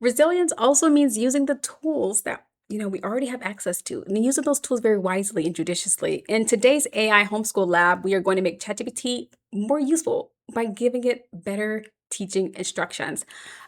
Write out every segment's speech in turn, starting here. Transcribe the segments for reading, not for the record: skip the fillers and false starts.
Resilience also means using the tools that we already have access to, and using those tools very wisely and judiciously. In today's AI homeschool lab, we are going to make ChatGPT more useful by giving it better teaching instructions.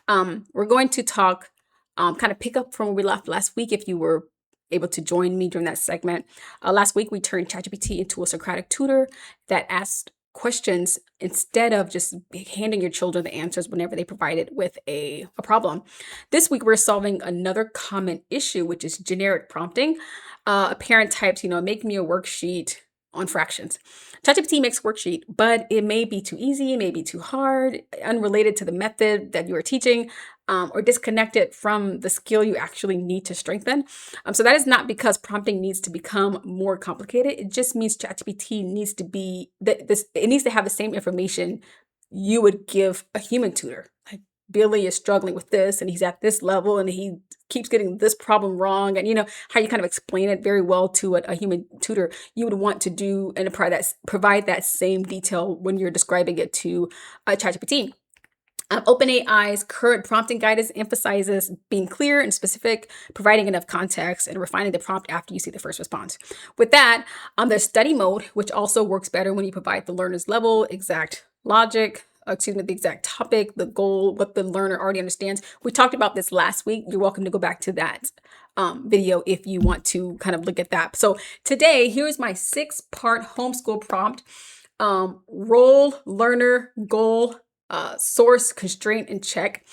We're going to talk, kind of pick up from where we left last week. If you were able to join me during that segment, last week we turned ChatGPT into a Socratic tutor that asked questions instead of just handing your children the answers whenever they provide it with a problem. This week, we're solving another common issue, which is generic prompting. A parent types, make me a worksheet on fractions. ChatGPT makes worksheet, but it may be too easy, it may be too hard, unrelated to the method that you are teaching, or disconnected from the skill you actually need to strengthen. So that is not because prompting needs to become more complicated. It just means ChatGPT needs to be this. It needs to have the same information you would give a human tutor. Like Billy is struggling with this, and he's at this level, and he keeps getting this problem wrong. And how you kind of explain it very well to a human tutor. You would want to do and provide that same detail when you're describing it to ChatGPT. OpenAI's current prompting guidance emphasizes being clear and specific, providing enough context, and refining the prompt after you see the first response. With that, there's study mode, which also works better when you provide the learner's level, exact logic, the exact topic, the goal, what the learner already understands. We talked about this last week. You're welcome to go back to that video if you want to kind of look at that. So today, here's my 6-part homeschool prompt. Role, learner, goal, source, constraint, and check.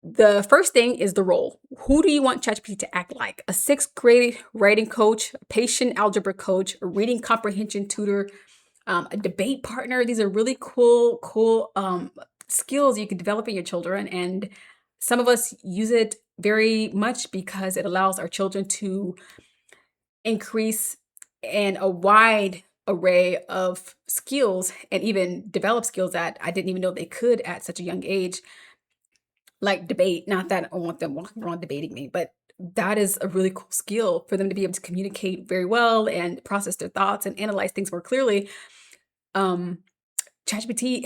The first thing is the role. Who do you want ChatGPT to act like? A 6th grade writing coach, a patient algebra coach, a reading comprehension tutor, a debate partner. These are really cool skills you can develop in your children. And some of us use it very much because it allows our children to increase in a wide array of skills and even develop skills that I didn't even know they could at such a young age, like debate. Not that I want them walking around debating me, but that is a really cool skill for them to be able to communicate very well and process their thoughts and analyze things more clearly. ChatGPT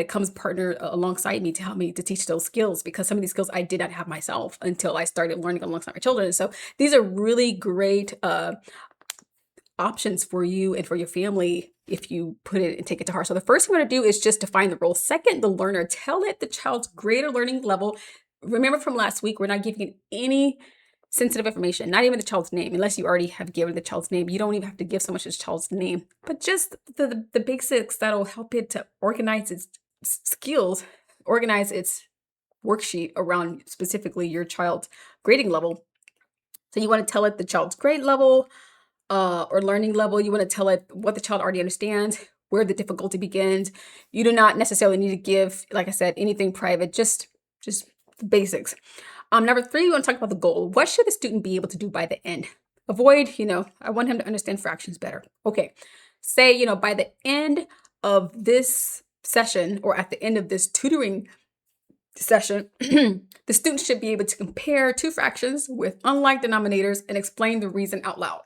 comes partner alongside me to help me to teach those skills, because some of these skills I did not have myself until I started learning alongside my children. So these are really great options for you and for your family if you put it and take it to heart. So the first thing we're going to do is just define the role. Second, the learner. Tell it the child's greater learning level. Remember from last week, we're not giving it any sensitive information, not even the child's name, unless you already have given the child's name. You don't even have to give so much as child's name, but just the basics that'll help it to organize its skills, organize its worksheet around specifically your child's grading level. So you want to tell it the child's grade level, or learning level. You want to tell it what the child already understands, where the difficulty begins. You do not necessarily need to give, like I said, anything private, just the basics. Number 3, you want to talk about the goal. What should the student be able to do by the end? Avoid, I want him to understand fractions better. Okay. Say, by the end of this session, or at the end of this tutoring session, the student should be able to compare 2 fractions with unlike denominators and explain the reason out loud.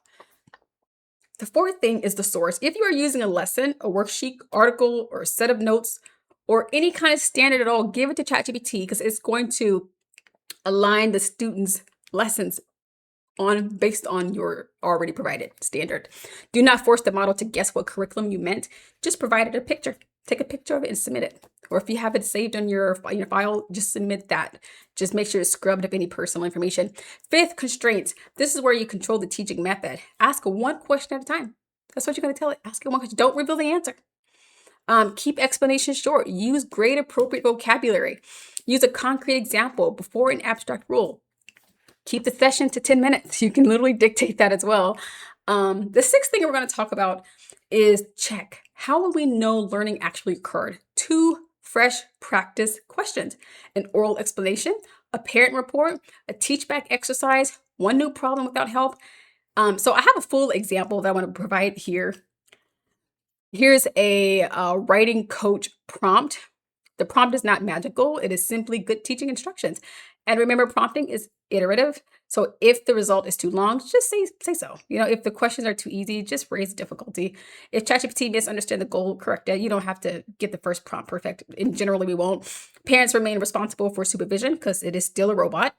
The 4th thing is the source. If you are using a lesson, a worksheet, article, or a set of notes, or any kind of standard at all, give it to ChatGPT, because it's going to align the student's lessons based on your already provided standard. Do not force the model to guess what curriculum you meant. Just provide it a picture. Take a picture of it and submit it. Or if you have it saved on your file, just submit that. Just make sure it's scrubbed of any personal information. 5th, constraints. This is where you control the teaching method. Ask 1 question at a time. That's what you're going to tell it. Ask it 1 question. Don't reveal the answer. Keep explanations short. Use grade appropriate vocabulary. Use a concrete example before an abstract rule. Keep the session to 10 minutes. You can literally dictate that as well. The 6th thing we're going to talk about is check. How will we know learning actually occurred? 2 fresh practice questions: an oral explanation, a parent report, a teach back exercise, 1 new problem without help. So I have a full example that I want to provide here. Here's a writing coach prompt. The prompt is not magical, it is simply good teaching instructions. And remember, prompting is iterative. So if the result is too long, just say so. If the questions are too easy, just raise difficulty. If ChatGPT misunderstood the goal, correct it. You don't have to get the first prompt perfect. And generally, we won't. Parents remain responsible for supervision because it is still a robot.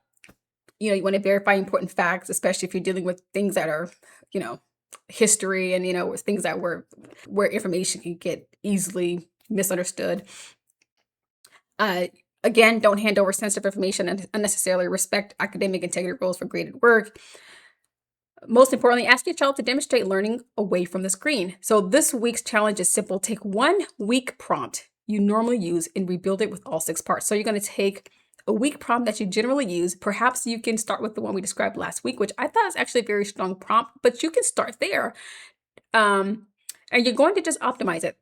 You want to verify important facts, especially if you're dealing with things that are, you know, history and, with things that where information can get easily misunderstood. Uh, Again, don't hand over sensitive information and unnecessarily. Respect academic integrity rules for graded work. Most importantly, ask your child to demonstrate learning away from the screen. So this week's challenge is simple. Take 1 week prompt you normally use and rebuild it with all 6 parts. So you're going to take a week prompt that you generally use. Perhaps you can start with the one we described last week, which I thought is actually a very strong prompt, but you can start there. And you're going to just optimize it.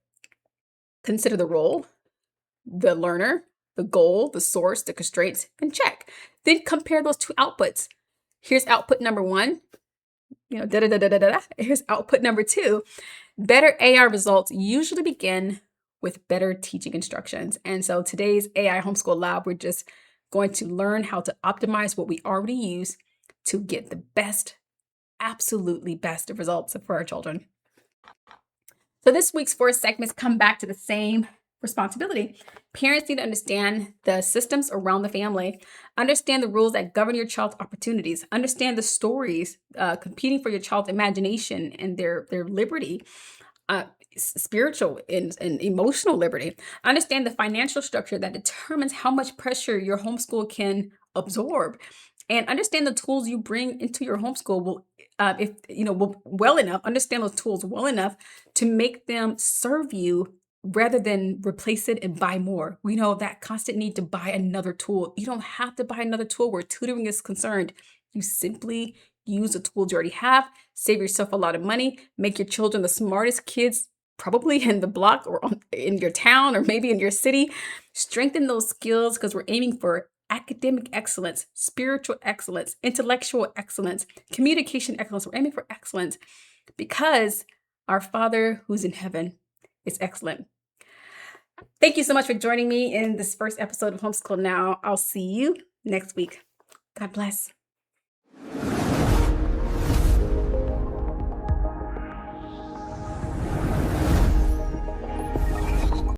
Consider the role, the learner, the goal, the source, the constraints, and check. Then compare those 2 outputs. Here's output number 1. Here's output number 2. Better AI results usually begin with better teaching instructions. And so today's AI Homeschool Lab, we're just going to learn how to optimize what we already use to get the best, absolutely best of results for our children. So this week's 4 segments come back to the same responsibility. Parents need to understand the systems around the family, understand the rules that govern your child's opportunities, understand the stories competing for your child's imagination and their liberty, spiritual and emotional liberty. Understand the financial structure that determines how much pressure your homeschool can absorb, and understand the tools you bring into your homeschool will, if will well enough. Understand those tools well enough to make them serve you rather than replace it and buy more. We know that constant need to buy another tool. You don't have to buy another tool where tutoring is concerned. You simply use the tools you already have, save yourself a lot of money, make your children the smartest kids probably in the block or in your town or maybe in your city. Strengthen those skills because we're aiming for academic excellence, spiritual excellence, intellectual excellence, communication excellence. We're aiming for excellence because our Father who's in heaven is excellent. Thank you so much for joining me in this first episode of Homeschool Now. I'll see you next week. God bless.